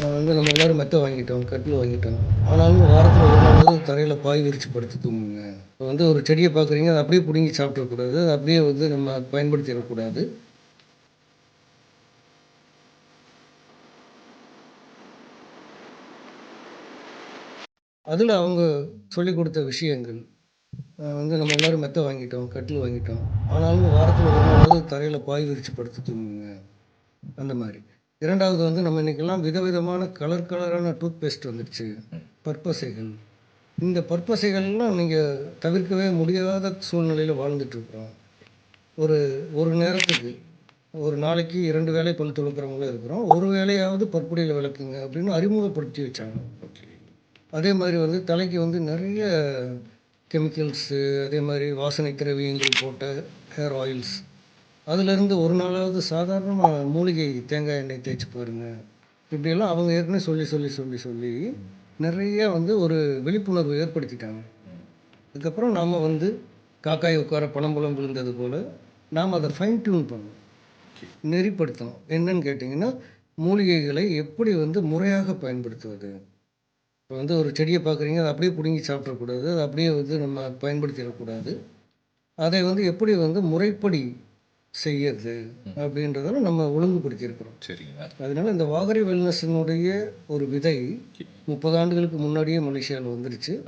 நம்ம எல்லோரும் மெத்தை வாங்கிட்டோம், கட்டில் வாங்கிட்டோம். ஆனாலும் வாரத்தில் ஒரு நாளாவது தரையில் பாய் விரித்து படுத்து தூங்குங்க. இப்போ ஒரு செடியை பார்க்குறீங்க, அதை அப்படியே பிடுங்கி சாப்பிடக்கூடாது, அதை அப்படியே நம்ம பயன்படுத்திடக்கூடாது. அதில் அவங்க சொல்லிக் கொடுத்த விஷயங்கள் நம்ம எல்லோரும் மெத்தை வாங்கிட்டோம், கட்டில் வாங்கிட்டோம். ஆனாலும் வாரத்தில் ஒரு நாளாவது தரையில் பாய் விரித்து படுத்து தூங்குங்க. அந்த மாதிரி. 2வது நம்ம இன்றைக்கெல்லாம் விதவிதமான கலர் கலரான டூத் பேஸ்ட் வந்துடுச்சு, பற்பசைகள். இந்த பற்பசைகள்லாம் நீங்கள் தவிர்க்கவே முடியாத சூழ்நிலையில் வாழ்ந்துட்டுருக்குறோம். ஒரு ஒரு நேரத்துக்கு ஒரு நாளைக்கு 2 வேளை பல் துலக்கிறவங்களும் இருக்கிறோம். ஒரு வேளையாவது பற்புடையில் விளக்குங்க அப்படின்னு அறிமுகப்படுத்தி வச்சாங்க. அதே மாதிரி தலைக்கு நிறைய கெமிக்கல்ஸு, அதே மாதிரி வாசனை திரவியங்கள் போட்ட ஹேர் ஆயில்ஸ், அதிலேருந்து ஒரு நாளாவது சாதாரணமாக மூலிகை தேங்காய் எண்ணெய் தேய்ச்சி பாருங்கள். இப்படியெல்லாம் அவங்க ஏற்கனவே சொல்லி சொல்லி சொல்லி சொல்லி நிறைய ஒரு விழிப்புணர்வு ஏற்படுத்திட்டாங்க. அதுக்கப்புறம் நாம் காக்காய் உட்கார பணம்பழம் விழுந்தது போல் நாம் அதை ஃபைன் டியூன் பண்ணணும், நெறிப்படுத்தணும். என்னன்னு கேட்டிங்கன்னா, மூலிகைகளை எப்படி முறையாக பயன்படுத்துவது. இப்போ ஒரு செடியை பார்க்குறீங்க, அதை அப்படியே பிடுங்கி சாப்பிடக்கூடாது, அதை அப்படியே நம்ம பயன்படுத்திடக்கூடாது. அதை எப்படி முறைப்படி செய்யறது அப்படின்றதெல்லாம் நம்ம ஒழுங்குபடுத்தியிருக்கிறோம். சரிங்க. அதனால இந்த வாகரி வெல்னஸினுடைய ஒரு விதை 30 ஆண்டுகளுக்கு முன்னாடியே மலேசியாவில் வந்துருச்சு.